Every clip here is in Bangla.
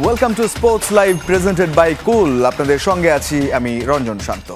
Welcome to sports live presented by cool. আপনাদের সঙ্গে আছি আমি রঞ্জন শান্ত।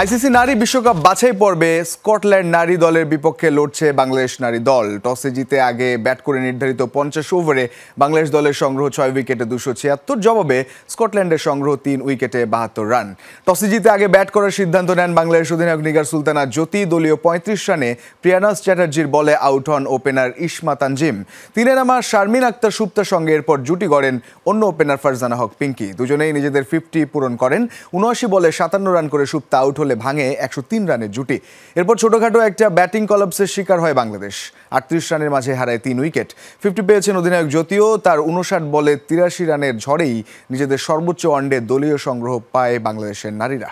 আইসিসি নারী বিশ্বকাপ বাছাই পর্বে স্কটল্যান্ড নারী দলের বিপক্ষে লড়ছে বাংলাদেশ নারী দল। টসে জিতে আগে ব্যাট করে নির্ধারিত 50 ওভারে বাংলাদেশ দলের সংগ্রহ 6 উইকেটে 276, জবাবে স্কটল্যান্ডের সংগ্রহ 3 উইকেটে 72 রান। টসে জিতে আগে ব্যাট করার সিদ্ধান্ত নেন বাংলাদেশ অধিনায়ক নিগার সুলতানা জ্যোতি। দলীয় 35 রানে প্রিয়ানাজ চ্যাটার্জির বলে আউট হন ওপেনার ইসমা তানজিম। তিনে নামা শারমিন আক্তার সুপ্তার সঙ্গে এরপর জুটি গড়েন অন্য ওপেনার ফারজানা হক পিঙ্কি। দুজনেই নিজেদের 50 পূরণ করেন। 79 বলে 57 রান করে সুপ্তা আউট হলে ভাঙে 103 রানের জুটি। এরপর ছোটখাটো একটা ব্যাটিং কলাপসের শিকার হয় বাংলাদেশ। 38 রানের মাঝে হারায় 3 উইকেট। 50 পেয়েছেন অধিনায়ক জ্যোতিও। তার 59 বলে 83 রানের ঝড়েই নিজেদের সর্বোচ্চ ওয়ানডে দলীয় সংগ্রহ পায় বাংলাদেশের নারীরা।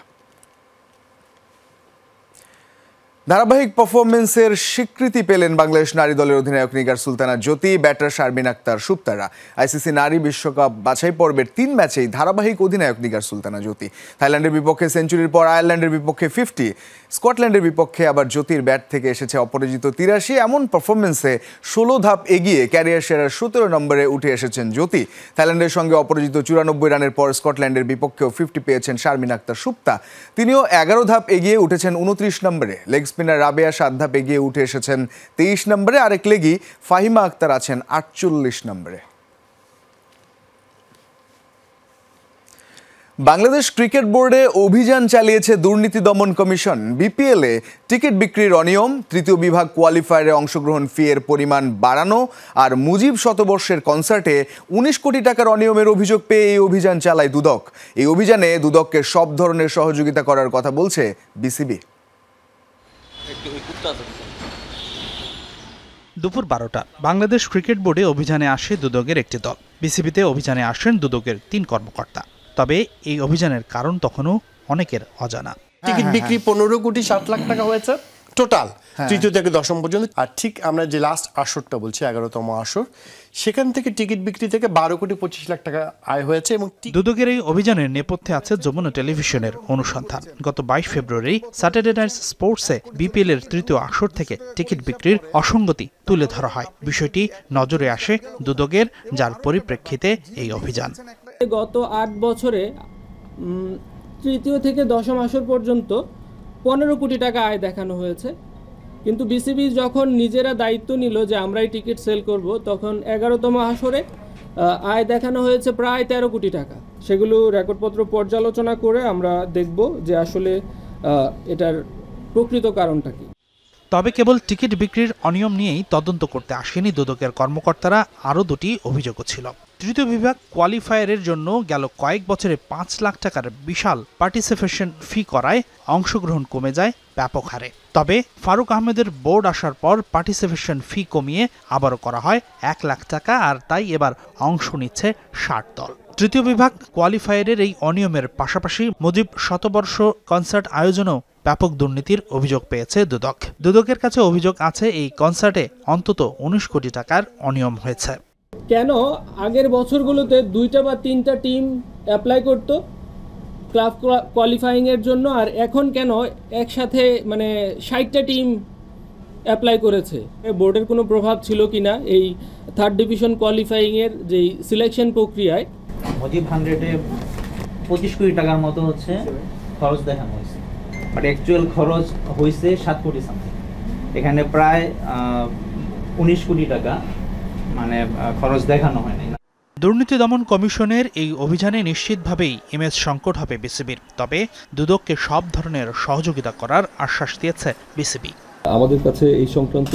ধারাবাহিক পারফরমেন্সের স্বীকৃতি পেলেন বাংলাদেশ নারী দলের অধিনায়ক নিগার সুলতানা জ্যোতি, ব্যাটার শারমিন আক্তার সুপ্তারা। আইসিসি নারী বিশ্বকাপ বাছাই পর্বের 3 ম্যাচেই ধারাবাহিক অধিনায়ক নিগার সুলতানা জ্যোতি। থাইল্যান্ডের বিপক্ষে সেঞ্চুরির পর আয়ারল্যান্ডের বিপক্ষে 50, স্কটল্যান্ডের বিপক্ষে আবার জ্যোতির ব্যাট থেকে এসেছে অপরাজিত 83। এমন পারফরমেন্সে 16 ধাপ এগিয়ে ক্যারিয়ার সেরার 17 নম্বরে উঠে এসেছেন জ্যোতি। থাইল্যান্ডের সঙ্গে অপরাজিত 94 রানের পর স্কটল্যান্ডের বিপক্ষেও 50 পেয়েছেন শারমিন আক্তার সুপ্তা। তিনিও 11 ধাপ এগিয়ে উঠেছেন 29 নম্বরে। লেগ স্পিনার রাবেয়া 7 ধাপ এগিয়ে উঠে এসেছেন 23 নম্বরে। আরেক লেগি ফাহিমা আক্তার আছেন 48 নম্বরে। বাংলাদেশ ক্রিকেট বোর্ডে অভিযান চালিয়েছে দুর্নীতি দমন কমিশন। বিপিএলে টিকিট বিক্রির অনিয়ম, তৃতীয় বিভাগ কোয়ালিফায়ারে অংশগ্রহণ ফি এর পরিমাণ বাড়ানো আর মুজিব শতবর্ষের কনসার্টে 19 কোটি টাকার অনিয়মের অভিযোগ পেয়ে এই অভিযান চালায় দুদক। এই অভিযানে দুদককে সব ধরনের সহযোগিতা করার কথা বলছে বিসিবি। দুপুর 12টা বাংলাদেশ ক্রিকেট বোর্ডে অভিযানে আসে দুদকের একটি দল। বিসিবিতে অভিযানে আসেন দুদকের 3 কর্মকর্তা। তবে এই অভিযানের কারণ তখনও অনেকের অজানা। টিকিট বিক্রি 15 কোটি 7 লাখ টাকা হয়েছে টোটাল, তৃতীয় থেকে দশম পর্যন্ত। আর ঠিক আমরা যে লাস্ট আসরটা বলছি 11তম আসর, সেখান থেকে টিকিট বিক্রি থেকে 12 কোটি 25 লাখ টাকা আয় হয়েছে। এবং দুদকের এই অভিযানের নেপথ্যে আছে যমুনা টেলিভিশনের অনুসন্ধান। গত 22 ফেব্রুয়ারি স্যাটারডে নাইট স্পোর্টসে বিপিএল এর তৃতীয় আসর থেকে টিকিট বিক্রির অসঙ্গতি তুলে ধরা হয়। বিষয়টি নজরে আসে দুদকের, যার পরিপ্রেক্ষিতে এই অভিযান। গত 8 বছরে তৃতীয় থেকে দশম আসর পর্যন্ত 15 কোটি টাকা আয় দেখানো হয়েছে। কিন্তু বিসিবি যখন নিজেরা দায়িত্ব নিল যে আমরাই টিকিট সেল করব, তখন 11তম আসরে আয় দেখানো হয়েছে প্রায় 13 কোটি টাকা। সেগুলো রেকর্ডপত্র পর্যালোচনা করে আমরা দেখব যে আসলে এটার প্রকৃত কারণটা কি। তবে কেবল টিকিট বিক্রির অনিয়ম নিয়েই তদন্ত করতে আসেনি দুদকের কর্মকর্তারা। আরও 2টি অভিযোগও ছিল। তৃতীয় বিভাগ কোয়ালিফায়ারের জন্য গেল কয়েক বছরে 5 লাখ টাকার বিশাল পার্টিসিপেশন ফি করায় অংশগ্রহণ কমে যায় ব্যাপক হারে। তবে ফারুক আহমেদের বোর্ড আসার পর পার্টিসিপেশন ফি কমিয়ে আবারও করা হয় 1 লাখ টাকা, আর তাই এবার অংশ নিচ্ছে 60 দল। তৃতীয় বিভাগ কোয়ালিফায়ারের এই অনিয়মের পাশাপাশি মুজিব শতবর্ষ কনসার্ট আয়োজনেও ব্যাপক দুর্নীতির অভিযোগ পেয়েছে দুদক। দুদকের কাছে অভিযোগ আছে এই কনসার্টে অন্তত 19 কোটি টাকার অনিয়ম হয়েছে। কেন আগের বছরগুলোতে 2টা বা 3টা টিম অ্যাপ্লাই করত ক্লাব কোয়ালিফাইং এর জন্য, আর এখন কেন একসাথে 60টা টিম অ্যাপ্লাই করেছে? বোর্ডের কোনো প্রভাব ছিল কিনা এই 3rd ডিভিশন কোয়ালিফাইং এর যে সিলেকশন প্রক্রিয়ায়? মুজিব 100-এ 25 কোটি টাকার মতো হচ্ছে খরচ দেখানো হয়েছে, বাট অ্যাকচুয়াল খরচ হয়েছে 7 কোটি সামথিং। এখানে প্রায় 19 কোটি টাকা খরচ দেখানো হয়নি। দুর্নীতি দমন কমিশনের এই অভিযানে নিশ্চিতভাবেই ইমেজ সংকট হবে বিসিবির। তবে দুদককে সব ধরনের সহযোগিতা করার আশ্বাস দিয়েছে বিসিবি। আমাদের কাছে এই সংক্রান্ত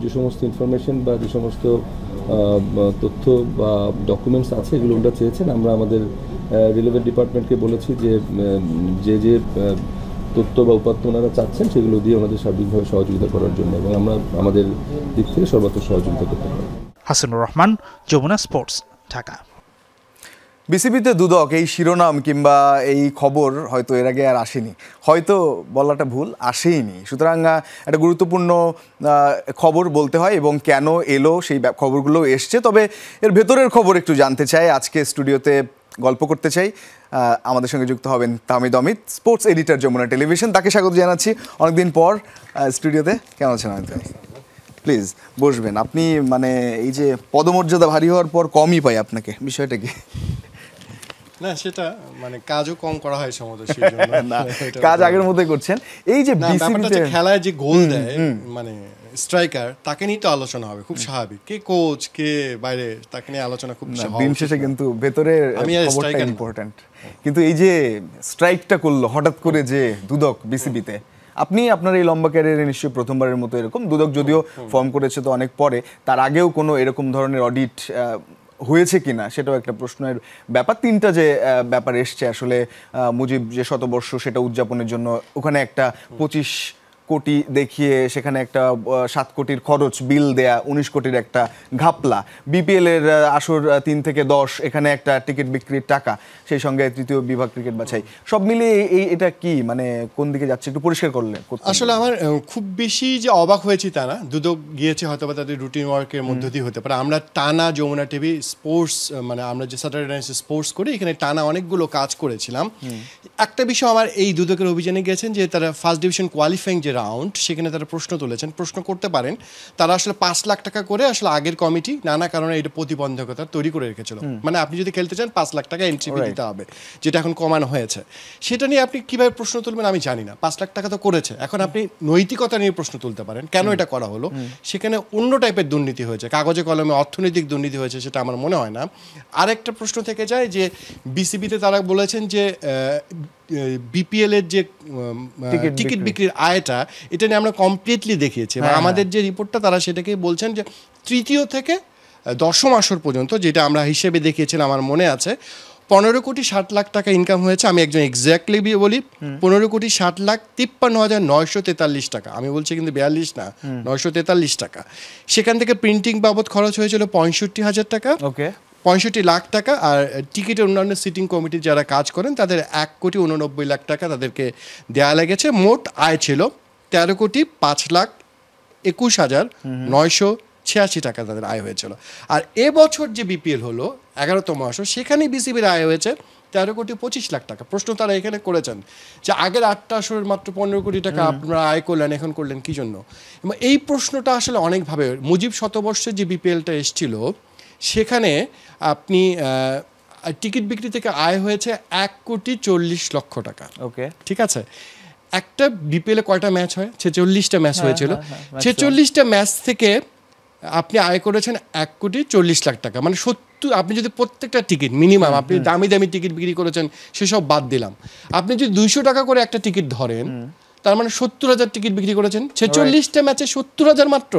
যে সমস্ত ইনফরমেশন বা যে সমস্ত তথ্য বা ডকুমেন্টস আছে, এগুলো ওরা চেয়েছেন। আমরা আমাদের রিলেভেন্ট ডিপার্টমেন্টকে বলেছি যে তথ্য বা উপাত্ত ওনারা চাচ্ছেন সেগুলো দিয়ে ওনাদের সার্বিকভাবে সহযোগিতা করার জন্য, এবং আমরা আমাদের দিক থেকে সর্বাত্মক সহযোগিতা করতে পারি। হাসানুর রহমান, যমুনা স্পোর্টস, ঢাকা। বিসিবিতে দুদক এই শিরোনাম কিংবা এই খবর হয়তো এর আগে আর আসেনি, হয়তো বলাটা ভুল, আসেইনি। সুতরাং একটা গুরুত্বপূর্ণ খবর বলতে হয়, এবং কেন এলো সেই খবরগুলো এসছে। তবে এর ভেতরের খবর একটু জানতে চাই। আজকে স্টুডিওতে গল্প করতে চাই। আমাদের সঙ্গে যুক্ত হবেন Tahmid Amit, sports editor Jamuna Television. তাকে স্বাগত জানাচ্ছি অনেকদিন পর স্টুডিওতে। কেমন আছেন অমিত ভাই? প্লিজ বসবেন। আপনি মানে এই যে পদমর্যাদা ভারী হওয়ার পর কমই পাই আপনাকে, বিষয়টা কি? না, সেটা মানে কাজও কম করা হয় সম্ভবত, সেই জন্য না, কাজ আগের মতোই করছেন। এই যে বিসিবিতে খেলায় যে গোল দেয় মানে স্ট্রাইকার, তাকে নিয়ে তো আলোচনা হবে, খুব স্বাভাবিক। কে কোচ, কে বাইরে, তাকে নিয়ে আলোচনা খুব স্বাভাবিক। দিন শেষে কিন্তু ভেতরে খবরটা ইম্পর্টেন্ট। কিন্তু এই যে স্ট্রাইকটা করলো হঠাৎ করে যে দুদক বিসিবিতে, আপনি আপনার এই লম্বা ক্যারিয়ারে নিশ্চয়ই প্রথমবারের মতো এরকম, দুদক যদিও ফর্ম করেছে তো অনেক পরে, তার আগেও কোনো এরকম ধরনের অডিট হয়েছে কিনা সেটাও একটা প্রশ্নের ব্যাপার। তিনটা যে ব্যাপার এসছে আসলে, মুজিব যে শতবর্ষ সেটা উদযাপনের জন্য ওখানে একটা 25 কোটি দেখিয়ে সেখানে একটা 7 কোটির খরচ বিল দেয়া, 19 কোটির একটা ঘাপলা, বিপিএল এর আসর 3 থেকে 10 এখানে একটা টিকিট বিক্রির টাকা, সেই সঙ্গে তৃতীয় বিভাগ ক্রিকেট বাছাই, সব মিলিয়ে এটা কি মানে কোন দিকে যাচ্ছে একটু পরিষ্কার করলে? আসলে আমার খুব বেশি যে অবাক হয়েছি তা না, দুদক গিয়েছে হয়তো বা তাদের রুটিন ওয়ার্কের মধ্য দিয়ে হতে পারে। আমরা টানা যমুনা টিভি স্পোর্টস, মানে আমরা যে স্যাটারডে নাইট স্পোর্টস করি, এখানে টানা অনেকগুলো কাজ করেছিলাম। একটা বিষয় আমার এই দুদকের অভিযানে গেছেন যে তারা ফার্স্ট ডিভিশন কোয়ালিফাইং যে রাউন্ড, সেখানে তারা প্রশ্ন তুলেছেন, প্রশ্ন করতে পারেন। তারা আসলে 5 লাখ টাকা করে আসলে আগের কমিটি নানা কারণে এটা প্রতিবন্ধকতা তৈরি করে রেখেছিল, মানে আপনি যদি খেলতে চান 5 লাখ টাকা এন্ট্রি ফি দিতে হবে, যেটা এখন কমানো হয়েছে। সেটা নিয়ে আপনি কিভাবে প্রশ্ন তুলবেন আমি জানি না। 5 লাখ টাকা তো করেছে, এখন আপনি নৈতিকতা নিয়ে প্রশ্ন তুলতে পারেন, কেন এটা করা হলো। সেখানে অন্য টাইপের দুর্নীতি হয়েছে, কাগজে কলমে অর্থনৈতিক দুর্নীতি হয়েছে, সেটা আমার মনে হয় না। আরেকটা প্রশ্ন থেকে যায় যে বিসিবিতে তারা বলেছেন যে বিপিএল এর যে টিকিট বিক্রির আয়টা, এটা নিয়ে আমরা কমপ্লিটলি দেখিয়েছি। আমাদের যে রিপোর্টটা তারা সেটাকেই বলছেন যে তৃতীয় থেকে 10ম আসর পর্যন্ত, যেটা আমরা হিসেবে দেখিয়েছিলাম আমার মনে আছে, 15,60,00,000 টাকা ইনকাম হয়েছে। আমি একজন এক্স্যাক্টলি বলি, 15,60,53,943 টাকা। আমি বলছি কিন্তু 42 না, 943 টাকা। সেখান থেকে প্রিন্টিং বাবদ খরচ হয়েছিল 65,000 টাকা, 65 লাখ টাকা। আর টিকিটের অন্যান্য সিটিং কমিটি যারা কাজ করেন তাদের 1,89,00,000 টাকা তাদেরকে দেওয়া লেগেছে। মোট আয় ছিল 13,05,21,986 টাকা তাদের আয় হয়েছিল। আর এবছর যে বিপিএল হলো 11তম আসর, সেখানে বিসিবির আয় হয়েছে 13,25,00,000 টাকা। প্রশ্ন তারা এখানে করেছেন যে আগের 8টা আসরের মাত্র 15 কোটি টাকা আপনারা আয় করলেন, এখন করলেন কি জন্য? এবং এই প্রশ্নটা আসলে অনেকভাবে, মুজিব শতবর্ষে যে বিপিএলটা এসেছিল সেখানে আপনি টিকিট বিক্রি থেকে আয় হয়েছে 1,40,00,000 টাকা। ওকে, ঠিক আছে। একটা বিপিএলে কয়টা ম্যাচ হয়? 46টা ম্যাচ হয়েছিল। 46টা ম্যাচ থেকে আপনি আয় করেছেন 1,40,00,000 টাকা, মানে 70। আপনি যদি প্রত্যেকটা টিকিট মিনিমাম, আপনি দামি দামি টিকিট বিক্রি করেছেন সেসব বাদ দিলাম, আপনি যদি 200 টাকা করে একটা টিকিট ধরেন, তার মানে 70,000 টিকিট বিক্রি করেছেন। 46টা ম্যাচে 70,000 মাত্র,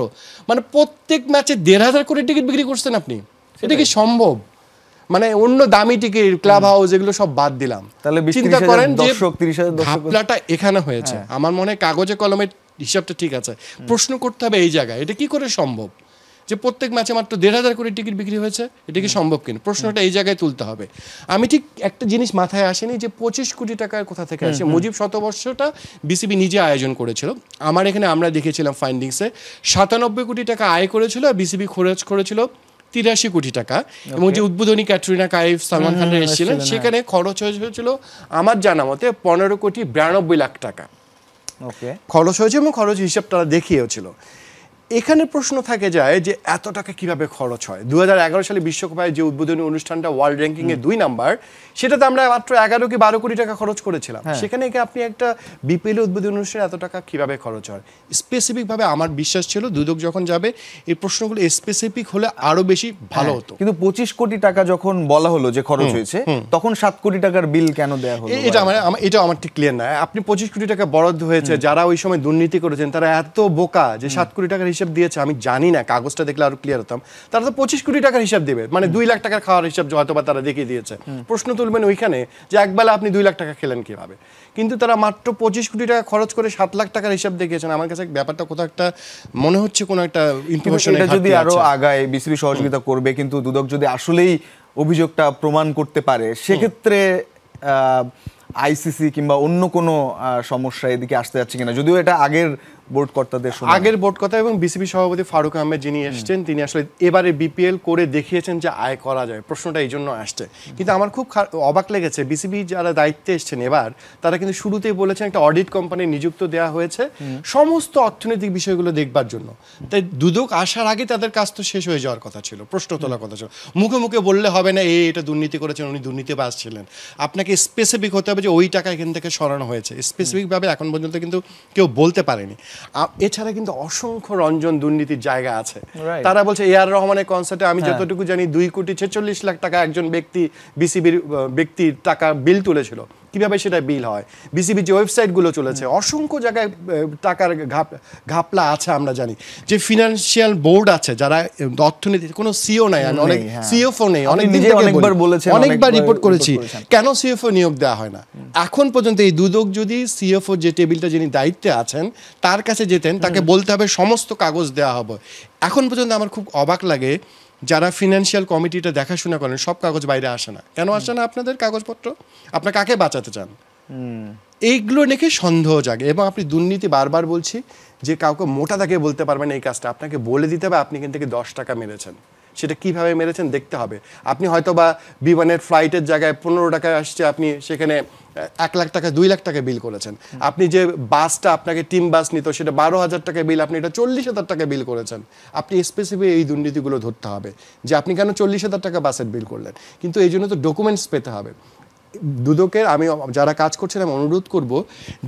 মানে প্রত্যেক ম্যাচে 1,500 করে টিকিট বিক্রি করছেন আপনি। এটা কি সম্ভব? মানে অন্য দামি টিকিট, ক্লাব হাউস, এগুলো সব বাদ দিলাম। তাহলে চিন্তা করেন যে ঘাপলাটা এখানে হয়েছে। আমার মনে হয় কাগজে কলমের হিসাবটা ঠিক আছে, প্রশ্ন করতে হবে এই জায়গায়, এটা কি করে সম্ভব যে প্রত্যেক ম্যাচে মাত্র 1,500 করে টিকিট বিক্রি হয়েছে? এটা কি সম্ভব কিনা, প্রশ্নটা এই জায়গায় তুলতে হবে। আমি ঠিক একটা জিনিস মাথায় আসেনি যে 25 কোটি টাকার কোথা থেকে আসে। মুজিব শতবর্ষটা বিসিবি নিজে আয়োজন করেছিল। আমার এখানে আমরা দেখেছিলাম ফাইন্ডিংসে 97 কোটি টাকা আয় করেছিল, আর বিসিবি খরচ করেছিল 83 কোটি টাকা। এবং যে উদ্বোধনী ক্যাটরিনা কাইফ, সালমান খানরা এসেছিলেন, সেখানে খরচ হয়েছিল আমার জানা মতে 15,92,00,000 টাকা খরচ হয়েছে, এবং খরচ হিসাব তারা দেখিয়েছিল। এখানে প্রশ্ন থাকে যায় যে এত টাকা কিভাবে খরচ হয়। 2011 সালে বিশ্বকাপে যে উদ্বোধনী অনুষ্ঠানটা ওয়ার্ল্ড র্যাঙ্কিংয়ে 2 নাম্বার, সেটাতে আমরা মাত্র 11 কি 12 কোটি টাকা খরচ করেছিলাম। সেখানে আপনি একটা বিপিএল উদ্বোধনী অনুষ্ঠানে এত টাকা কিভাবে খরচ হয়? স্পেসিফিকভাবে আমার বিশ্বাস ছিল দুদক যখন যাবে এই প্রশ্নগুলো স্পেসিফিক হলে আরো বেশি ভালো হতো। কিন্তু 25 কোটি টাকা যখন বলা হলো যে খরচ হয়েছে, তখন 7 কোটি টাকার বিল কেন দেয়া হলো? এটা আমার ঠিক ক্লিয়ার না। আপনি 25 কোটি টাকা বরাদ্দ হয়েছে, যারা ওই সময় দুর্নীতি করেছেন তারা এত বোকা যে 7 কোটি টাকার হিসাব দিয়েছে। আমি জানি না, কাগজটা দেখলে আরো ক্লিয়ার হতাম। তারা তো 25 কোটি টাকার হিসাব দেবে, মানে 2 লাখ টাকার খাওয়ার হিসাব হয়তো বা তারা দেখিয়ে দিয়েছে। প্রশ্ন তুলবেন ওইখানে যে একবেলা আপনি 2 লাখ টাকা খেলেন কিভাবে? কিন্তু তারা মাত্র 25 কোটি টাকা খরচ করে 7 লাখ টাকার হিসাব দেখিয়েছেন। আমার কাছে ব্যাপারটা কোথাও একটা মনে হচ্ছে কোনো একটা ইনফরমেশন। এটা যদি আরো আগায়, বিসিবি সহযোগিতা করবে, কিন্তু দুদক যদি আসলেই অভিযোগটা প্রমাণ করতে পারে, সেক্ষেত্রে আইসিসি কিংবা অন্য কোনো সমস্যা এদিকে আসতে যাচ্ছে কিনা? যদিও এটা আগের বোর্ড কর্তাদের আগের বোর্ড কথা এবং বিসিবি সভাপতি ফারুক আহমেদ যিনি এসেছেন তিনি আসলে এবারে বিপিএল করে দেখিয়েছেন যে আয় করা যায়, প্রশ্নটা এই জন্য আসছে। কিন্তু আমার খুব অবাক লেগেছে বিসিবি যারা দায়িত্বে এসেছেন এবার তারা কিন্তু শুরুতেই বলেছেন একটা অডিট কোম্পানি নিযুক্ত দেওয়া হয়েছে সমস্ত অর্থনৈতিক বিষয়গুলো দেখবার জন্য। তাই দুদক আসার আগে তাদের কাজ তো শেষ হয়ে যাওয়ার কথা ছিল, প্রশ্ন তোলার কথা ছিল। মুখে মুখে বললে হবে না এটা দুর্নীতি করেছেন, উনি দুর্নীতিবাজ ছিলেন। আপনাকে স্পেসিফিক হতে হবে যে ওই টাকা এখান থেকে সরানো হয়েছে, স্পেসিফিকভাবে এখন পর্যন্ত কিন্তু কেউ বলতে পারেনি। এছাড়া কিন্তু অসংখ্য রঞ্জন দুর্নীতির জায়গা আছে। তারা বলছে এআর রহমানের কনসার্টে আমি যতটুকু জানি 2,46,00,000 টাকা একজন বিসিবির ব্যক্তির টাকা বিল তুলেছিল। কিভাবে সেটা বিল হয়, বিসিবি যে ওয়েবসাইটগুলো চলেছে অসংখ্য জায়গায় টাকার ঘাপলা আছে। আমরা জানি যে ফিনান্সিয়াল বোর্ড আছে যারা অর্থনীতি, কোনো সিও নাই, আমি অনেক সিএফও নেই, অনেকবার রিপোর্ট করেছি কেন সিএফও নিয়োগ দেওয়া হয় না এখন পর্যন্ত। এই দুদক যদি সিএফও যে টেবিলটা যিনি দায়িত্বে আছেন তার কাছে যেতেন, তাকে বলতে হবে সমস্ত কাগজ দেওয়া হবে। এখন পর্যন্ত আমার খুব অবাক লাগে যারা ফিনান্সিয়াল কমিটিটা দেখাশোনা করেন সব কাগজ বাইরে আসে না। কেন আসে না আপনাদের কাগজপত্র? আপনার কাকে বাঁচাতে চান? এইগুলো দেখে সন্দেহ জাগে। এবং আপনি দুর্নীতি বারবার বলছি যে কাউকে মোটা দাগে বলতে পারবেন এই কাজটা, আপনাকে বলে দিতে হবে আপনি এখান থেকে 10 টাকা মেরেছেন। সেটা কিভাবে মেরেছেন দেখতে হবে। আপনি হয়তো বা বিমানের ফ্লাইটের জায়গায় 15 টাকায় আসছে, আপনি সেখানে 1 লাখ টাকা 2 লাখ টাকা বিল করেছেন। আপনি যে বাসটা আপনাকে টিম বাস নিত সেটা 12,000 টাকা বিল, আপনি এটা 40,000 টাকা বিল করেছেন। আপনি স্পেসিফিক এই দুর্নীতিগুলো ধরতে হবে যে আপনি কেন 40,000 টাকা বাসের বিল করলেন। কিন্তু এই জন্য তো ডকুমেন্টস পেতে হবে। দুদকের আমি যারা কাজ করছেন আমি অনুরোধ করব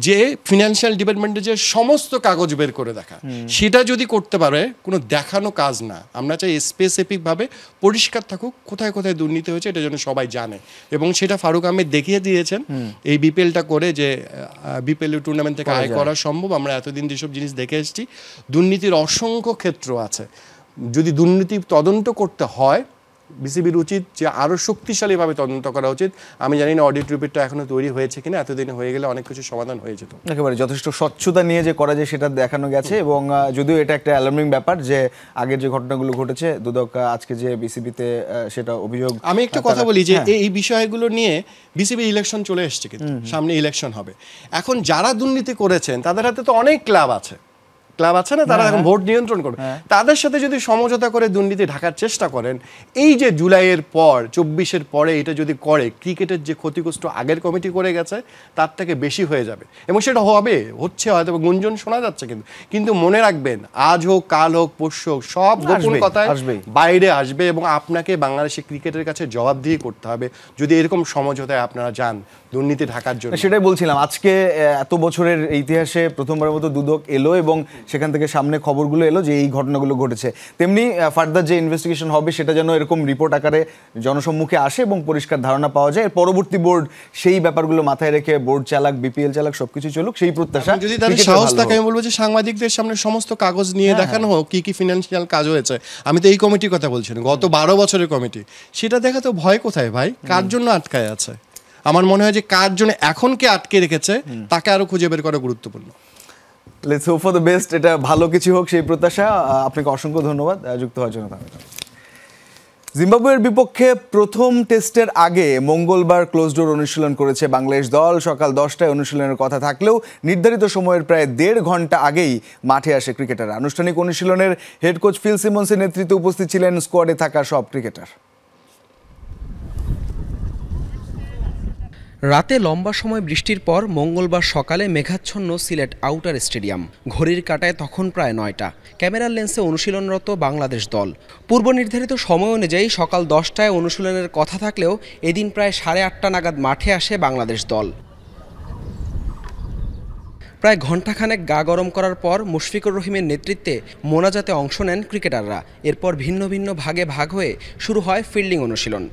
যে ফিনান্সিয়াল ডিপার্টমেন্টে যে সমস্ত কাগজ বের করে দেখা, সেটা যদি করতে পারে, কোনো দেখানো কাজ না। আমরা চাই স্পেসিফিকভাবে পরিষ্কার থাকুক কোথায় কোথায় দুর্নীতি হয়েছে, এটা যেন সবাই জানে। এবং সেটা ফারুক আহমেদ দেখিয়ে দিয়েছেন এই বিপিএলটা করে যে বিপিএল টুর্নামেন্ট থেকে আয় করা সম্ভব। আমরা এতদিন যেসব জিনিস দেখে এসেছি, দুর্নীতির অসংখ্য ক্ষেত্র আছে। যদি দুর্নীতি তদন্ত করতে হয় বিসিবির উচিত যে আরও শক্তিশালীভাবে তদন্ত করা উচিত। আমি জানি না অডিট রিপোর্টটা এখনো তৈরি হয়েছে কিনা, এতদিনে হয়ে গেলে অনেক কিছু সমাধান হয়ে যেত। একেবারে যথেষ্ট স্বচ্ছতা নিয়ে যে করা যায় সেটা দেখানো গেছে। এবং যদিও এটা একটা অ্যালার্মিং ব্যাপার যে আগের যে ঘটনাগুলো ঘটেছে দুদক আজকে যে বিসিবিতে সেটা অভিযোগ। আমি একটা কথা বলি যে এই বিষয়গুলো নিয়ে বিসিবি ইলেকশন চলে এসছে, কিন্তু সামনে ইলেকশন হবে। এখন যারা দুর্নীতি করেছেন তাদের হাতে তো অনেক ক্লাব আছে না, তারা এখন ভোট নিয়ন্ত্রণ করবে। তাদের সাথে যদি সমঝোতা করে দুর্নীতি ঢাকার চেষ্টা করেন, এই যে জুলাইয়ের পর 24-এর পরে এটা যদি করে, ক্রিকেটের যে ক্ষতিগ্রস্ত আগের কমিটি করে গেছে তার থেকে বেশি হয়ে যাবে। এবং সেটা হচ্ছে হয়তো গুঞ্জন শোনা যাচ্ছে, কিন্তু মনে রাখবেন আজ হোক কাল হোক পরশু হোক সব গোপন কথায় বাইরে আসবে এবং আপনাকে বাংলাদেশের ক্রিকেটের কাছে জবাবদিহি করতে হবে যদি এরকম সমঝোতায় আপনারা যান দুর্নীতি ঢাকার জন্য। সেটাই বলছিলাম, আজকে এত বছরের ইতিহাসে প্রথমবারের মতো দুদক এলো এবং সেখান থেকে সামনে খবরগুলো এলো যে এই ঘটনাগুলো ঘটেছে। তেমনি ফার্দার যে ইনভেস্টিগেশন হবে সেটা যেন এরকম রিপোর্ট আকারে জনসম্মুখে আসে এবং পরিষ্কার ধারণা পাওয়া যায়। পরবর্তী বোর্ড সেই ব্যাপারগুলো মাথায় রেখে বোর্ড চালাক, বিপিএল চালাক, সবকিছু চলুক, সেই প্রত্যাশা। যদি তাদের সাহস থাকে আমি বলবো যে সাংবাদিকদের সামনে সমস্ত কাগজ নিয়ে দেখানো হোক কি কি ফিনান্সিয়াল কাজ হয়েছে। আমি তো এই কমিটির কথা বলছি না, গত 12 বছরের কমিটি। সেটা দেখা তো ভয় কোথায় ভাই? কার জন্য আটকায় আছে? আমার মনে হয় যে কার জন্য এখন কে আটকে রেখেছে তাকে আরো খুঁজে বের করা গুরুত্বপূর্ণ। Let's hope for the best, এটা ভালো কিছু হোক সেই প্রত্যাশা। আপনাকে অসংখ্য ধন্যবাদ যুক্ত হওয়ার জন্য। জিম্বাবুয়ের বিপক্ষে প্রথম টেস্টের আগে মঙ্গলবার ক্লোজ ডোর অনুশীলন করেছে বাংলাদেশ দল। সকাল 10টায় অনুশীলনের কথা থাকলেও নির্ধারিত সময়ের প্রায় 1.5 ঘন্টা আগেই মাঠে আসে ক্রিকেটাররা। আনুষ্ঠানিক অনুশীলনের হেড কোচ ফিল সিমন্সের নেতৃত্বে উপস্থিত ছিলেন স্কোয়াডে থাকা সব ক্রিকেটার। রাতে লম্বা সময় বৃষ্টির পর মঙ্গলবার সকালে মেঘাচ্ছন্ন সিলেট আউটার স্টেডিয়াম। ঘড়ির কাঁটায় তখন প্রায় 9টা। ক্যামেরার লেন্সে অনুশীলনরত বাংলাদেশ দল। পূর্ব নির্ধারিত সময় অনুযায়ী সকাল 10টায় অনুশীলনের কথা থাকলেও এদিন প্রায় 8:30 নাগাদ মাঠে আসে বাংলাদেশ দল। প্রায় ঘণ্টাখানেক গা গরম করার পর মুশফিকুর রহিমের নেতৃত্বে মোনাজাতে অংশ নেন ক্রিকেটাররা। এরপর ভিন্ন ভিন্ন ভাগে ভাগ হয়ে শুরু হয় ফিল্ডিং অনুশীলন।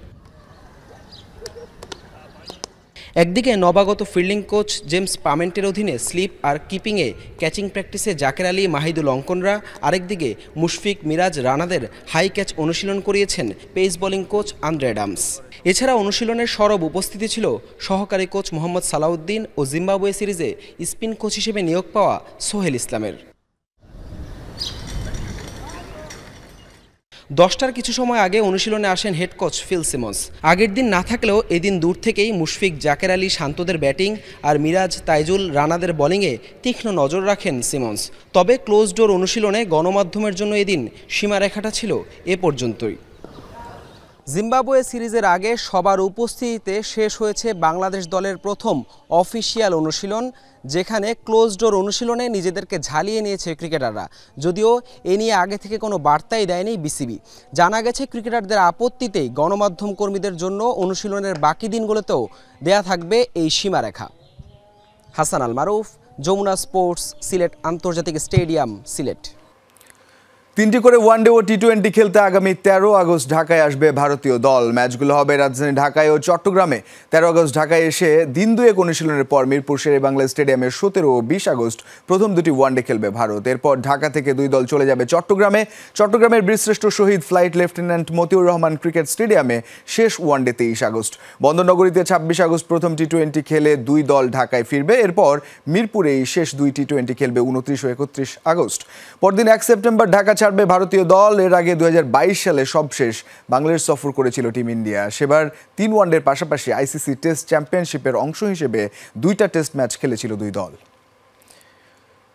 একদিকে নবাগত ফিল্ডিং কোচ জেমস পামেন্টের অধীনে স্লিপ আর কিপিংয়ে ক্যাচিং প্র্যাকটিসে জাকের আলী, মাহিদুল অঙ্কনরা, আরেকদিকে মুশফিক, মিরাজ, রানাদের হাই ক্যাচ অনুশীলন করিয়েছেন pace bowling coach Andre Adams. এছাড়া অনুশীলনের সরব উপস্থিতি ছিল সহকারী কোচ মোহাম্মদ সালাউদ্দিন ও জিম্বাবুয়ে সিরিজে স্পিন কোচ হিসেবে নিয়োগ পাওয়া সোহেল ইসলামের। 10টার কিছু সময় আগে অনুশীলনে আসেন হেড কোচ ফিল সিমন্স। আগের দিন না থাকলেও এদিন দূর থেকেই মুশফিক, জাকের আলী, শান্তদের ব্যাটিং আর মিরাজ, তাইজুল, রানাদের বোলিংয়ে তীক্ষ্ণ নজর রাখেন সিমন্স। তবে ক্লোজ ডোর অনুশীলনে গণমাধ্যমের জন্য এদিন সীমারেখাটা ছিল এ পর্যন্তই। জিম্বাবুয়ে সিরিজের আগে সবার উপস্থিতিতে শেষ হয়েছে বাংলাদেশ দলের প্রথম অফিসিয়াল অনুশীলন, যেখানে ক্লোজ ডোর অনুশীলনে নিজেদেরকে ঝালিয়ে নিয়েছে ক্রিকেটাররা। যদিও এ নিয়ে আগে থেকে কোনো বার্তাই দেয়নি বিসিবি। জানা গেছে ক্রিকেটারদের আপত্তিতেই গণমাধ্যম কর্মীদের জন্য অনুশীলনের বাকি দিনগুলোতেও দেয়া থাকবে এই সীমারেখা। হাসান আল মারুফ, যমুনা স্পোর্টস, সিলেট আন্তর্জাতিক স্টেডিয়াম, সিলেট। 3টি করে ওয়ানডে ও টি-20 খেলতে আগামী 13 আগস্ট ঢাকায় আসবে ভারতীয় দল। ম্যাচগুলো হবে রাজধানী ঢাকায় ও চট্টগ্রামে। 13 আগস্ট ঢাকায় এসে দিন দুয়েক অনুশীলনের পর মিরপুর শেরেবাংলা স্টেডিয়ামে 17 ও 20 আগস্ট প্রথম দুটি ওয়ানডে খেলবে ভারত। এরপর ঢাকা থেকে 2 দল চলে যাবে চট্টগ্রামে। চট্টগ্রামের বীরশ্রেষ্ঠ শহীদ flight lieutenant Motiur Rahman cricket স্টেডিয়ামে শেষ ওয়ানডে 23 আগস্ট। বন্দরনগরীতে 26 আগস্ট প্রথম টি-20 খেলে 2 দল ঢাকায় ফিরবে। এরপর মিরপুরেই শেষ 2 টি-20 খেলবে 29 ও 31 আগস্ট। পরদিন 1 সেপ্টেম্বর ঢাকা ছাড়বে ভারতীয় দল। এর আগে 2022 সালে সবশেষ বাংলাদেশ সফর করেছিল টিম ইন্ডিয়া। সেবার 3 ওয়ানডের পাশাপাশি আইসিসি টেস্ট চ্যাম্পিয়নশিপের অংশ হিসেবে 2টা টেস্ট ম্যাচ খেলেছিল 2 দল।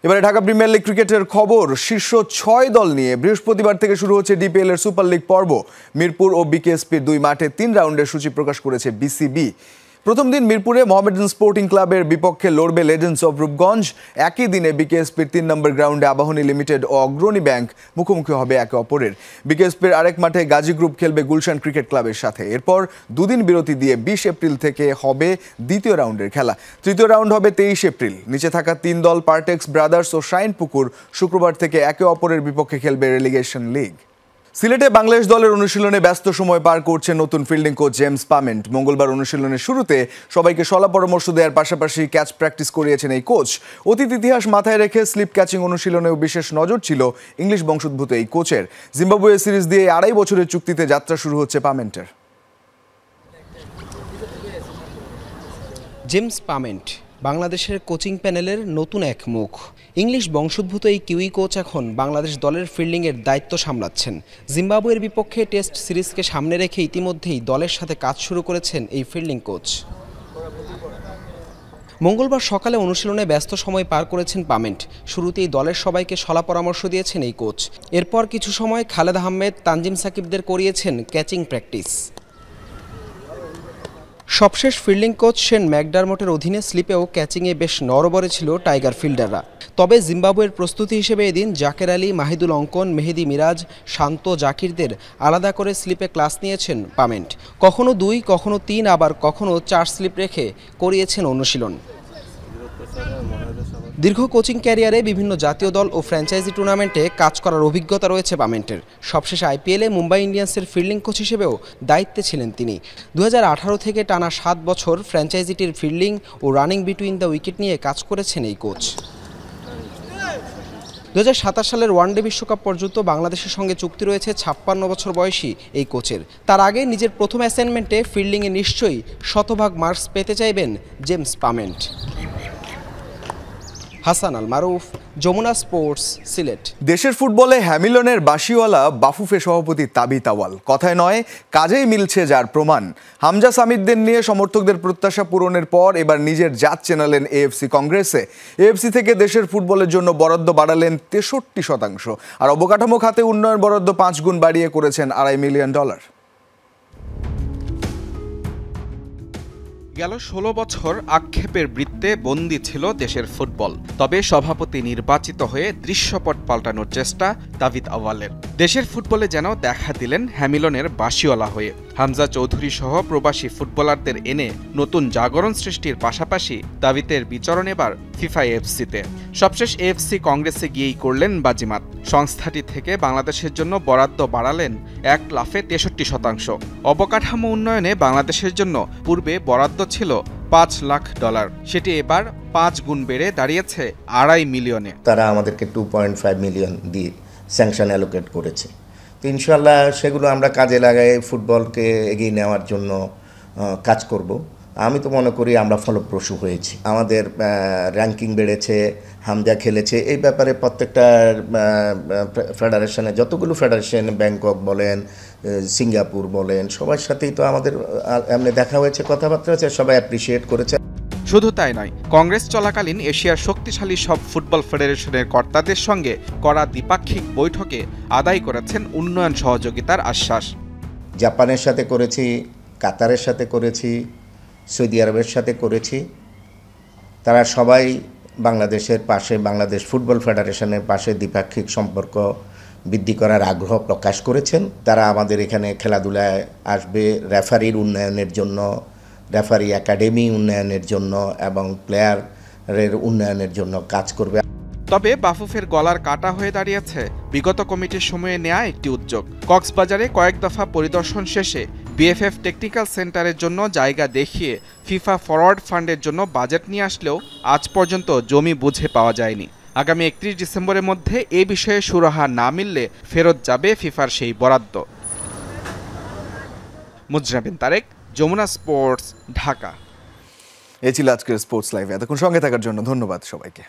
এবারে ঢাকা প্রিমিয়ার লিগ ক্রিকেটের খবর। শীর্ষ 6 দল নিয়ে বৃহস্পতিবার থেকে শুরু হচ্ছে ডিপিএল এর সুপার লিগ পর্ব। মিরপুর ও বিকেএসপির 2 মাঠে 3 রাউন্ডের সূচি প্রকাশ করেছে বিসিবি। প্রথম দিন মিরপুরে মোহামেডান স্পোর্টিং ক্লাবের বিপক্ষে লড়বে লেজেন্ডস অফ রূপগঞ্জ। একই দিনে বিকেএসপির 3 নম্বর গ্রাউন্ডে আবাহনী লিমিটেড ও অগ্রণী ব্যাংক মুখোমুখি হবে একে অপরের। বিকেএসপির আরেক মাঠে গাজী গ্রুপ খেলবে গুলশান ক্রিকেট ক্লাবের সাথে। এরপর 2 দিন বিরতি দিয়ে 20 এপ্রিল থেকে হবে দ্বিতীয় রাউন্ডের খেলা। তৃতীয় রাউন্ড হবে 23 এপ্রিল। নিচে থাকা 3 দল পার্টেক্স ব্রাদার্স ও শাইনপুকুর শুক্রবার থেকে একে অপরের বিপক্ষে খেলবে রেলিগেশন লিগ। সিলেটে বাংলাদেশ দলের অনুশীলনে ব্যস্ত সময় পার করছে নতুন ফিল্ডিং কোচ জেমস পামেন্ট। মঙ্গলবার অনুশীলনের শুরুতে সবাইকে সলা পরামর্শ দেওয়ার পাশাপাশি ক্যাচ প্র্যাকটিস করিয়েছেন এই কোচ। অতীত ইতিহাস মাথায় রেখে স্লিপ ক্যাচিং অনুশীলনেও বিশেষ নজর ছিল ইংলিশ বংশোদ্ভূত এই কোচের। জিম্বাবুয়ে সিরিজ দিয়ে 2.5 বছরের চুক্তিতে যাত্রা শুরু হচ্ছে পামেন্টের। জেমস পামেন্ট বাংলাদেশের কোচিং প্যানেলের নতুন এক মুখ। ইংলিশ বংশোদ্ভূত এই কিউই কোচ এখন বাংলাদেশ দলের ফিল্ডিংয়ের দায়িত্ব সামলাচ্ছেন। জিম্বাবুয়ের বিপক্ষে টেস্ট সিরিজকে সামনে রেখে ইতিমধ্যেই দলের সাথে কাজ শুরু করেছেন এই ফিল্ডিং কোচ। মঙ্গলবার সকালে অনুশীলনে ব্যস্ত সময় পার করেছেন পামেন্ট। শুরুতেই দলের সবাইকে সলা পরামর্শ দিয়েছেন এই কোচ। এরপর কিছু সময় খালেদ আহমেদ, তানজিম সাকিবদের করিয়েছেন ক্যাচিং প্র্যাকটিস। সবশেষ ফিল্ডিং কোচ শেন ম্যাকডারমটের অধীনে স্লিপেও ক্যাচিংয়ে বেশ নড়বড়ে ছিল টাইগার ফিল্ডাররা। তবে জিম্বাবুয়ের প্রস্তুতি হিসেবে এদিন জাকের আলী, মাহিদুল অঙ্কন, মেহেদি মিরাজ, শান্ত, জাকিরদের আলাদা করে স্লিপে ক্লাস নিয়েছেন পামেন্ট। কখনো 2, কখনো 3, আবার কখনো 4 স্লিপ রেখে করিয়েছেন অনুশীলন। দীর্ঘ কোচিং ক্যারিয়ারে বিভিন্ন জাতীয় দল ও ফ্র্যাঞ্চাইজি টুর্নামেন্টে কাজ করার অভিজ্ঞতা রয়েছে পামেন্টের। সবশেষ আইপিএলে মুম্বাই ইন্ডিয়ান্সের ফিল্ডিং কোচ হিসেবেও দায়িত্বে ছিলেন তিনি। 2018 থেকে টানা 7 বছর ফ্র্যাঞ্চাইজিটির ফিল্ডিং ও রানিং বিটুইন দ্য উইকেট নিয়ে কাজ করেছেন এই কোচ। 2027 সালের ওয়ানডে বিশ্বকাপ পর্যন্ত বাংলাদেশের সঙ্গে চুক্তি রয়েছে 56 বছর বয়সী এই কোচের। তার আগে নিজের প্রথম অ্যাসাইনমেন্টে ফিল্ডিংয়ে নিশ্চয়ই শতভাগ মার্কস পেতে চাইবেন জেমস পামেন্ট। হাসান আল মারুফ, যমুনা স্পোর্টস, সিলেট। দেশের ফুটবলে হ্যামিলনের বাসিওয়ালা বাফুফে সভাপতি তাবিত আওয়াল। কথায় নয়, কাজেই মিলছে যার প্রমাণ। হামজা সামিদদের নিয়ে সমর্থকদের প্রত্যাশা পূরণের পর এবার নিজের জাত চেনালেন এএফসি কংগ্রেসে। এএফসি থেকে দেশের ফুটবলের জন্য বরাদ্দ বাড়ালেন 63%। আর অবকাঠামো খাতে উন্নয়ন বরাদ্দ 5 গুণ বাড়িয়ে করেছেন $2.5 মিলিয়ন। গেল 16 বছর আক্ষেপের বৃত্তে বন্দী ছিল দেশের ফুটবল। তবে সভাপতি নির্বাচিত হয়ে দৃশ্যপট পাল্টানোর চেষ্টা তাবিত আওয়ালের। দেশের ফুটবলে যেন দেখা দিলেন হ্যামিলনের বাসিওয়ালা হয়ে। হামজা চৌধুরী সহ প্রবাসী ফুটবলারদের এনে নতুন জাগরণ সৃষ্টির পাশাপাশি তাবিতের বিচরণ এবার ফিফা এএফসিতে। সবশেষ এএফসি কংগ্রেসে গিয়েই করলেন বাজিমাত। সংস্থাটি থেকে বাংলাদেশের জন্য বরাদ্দ বাড়ালেন 1 লাফে 63%। অবকাঠামো উন্নয়নে বাংলাদেশের জন্য পূর্বে বরাদ্দ ছিল $5 লাখ, সেটি এবার 5 গুণ বেড়ে দাঁড়িয়েছে $2.5 মিলিয়নে। তারা আমাদেরকে 2.5 মিলিয়ন দিয়ে স্যাংশন অ্যালোকেট করেছে। তো ইনশাল্লাহ সেগুলো আমরা কাজে লাগাই ফুটবলকে এগিয়ে নেওয়ার জন্য কাজ করব। আমি তো মনে করি আমরা ফলপ্রসূ হয়েছি। আমাদের র্যাঙ্কিং বেড়েছে, হামজা খেলেছে। এই ব্যাপারে প্রত্যেকটা ফেডারেশনে, যতগুলো ফেডারেশন, ব্যাংকক বলেন, সিঙ্গাপুর বলেন, সবার সাথেই তো আমাদের এমনি দেখা হয়েছে, কথাবার্তা হয়েছে, সবাই অ্যাপ্রিসিয়েট করেছে। শুধু তাই নয়, কংগ্রেস চলাকালীন এশিয়ার শক্তিশালী সব ফুটবল ফেডারেশনের কর্তাদের সঙ্গে করা দ্বিপাক্ষিক বৈঠকে আদায় করেছেন উন্নয়ন সহযোগিতার আশ্বাস। জাপানের সাথে করেছি, কাতারের সাথে করেছি, সৌদি আরবের সাথে করেছি। তারা সবাই বাংলাদেশের পাশে, বাংলাদেশ ফুটবল ফেডারেশনের পাশে দ্বিপাক্ষিক সম্পর্ক বৃদ্ধি করার আগ্রহ প্রকাশ করেছেন। তারা আমাদের এখানে খেলাধুলায় আসবে রেফারির উন্নয়নের জন্য, রেফারি একাডেমি উন্নয়নের জন্য এবং প্লেয়ারের উন্নয়নের জন্য কাজ করবে। তবে বাফুফের গলার কাটা হয়ে দাঁড়িয়েছে বিগত কমিটির সময়ে নেওয়া একটি উদ্যোগ। কক্সবাজারে কয়েক দফা পরিদর্শন শেষে বিএফএফ টেকনিক্যাল সেন্টারের জন্য জায়গা দেখিয়ে ফিফা ফরওয়ার্ড ফান্ডের জন্য বাজেট নিয়ে আসলেও আজ পর্যন্ত জমি বুঝে পাওয়া যায়নি। আগামী 31 ডিসেম্বরের মধ্যে এ বিষয়ে সুরাহা না মিললে ফেরত যাবে ফিফার সেই বরাদ্দ। মুজরা বিন তারেক, যমুনা স্পোর্টস, ঢাকা। এই ছিল আজকের স্পোর্টস লাইভ। এতক্ষণ সঙ্গে থাকার জন্য ধন্যবাদ সবাইকে।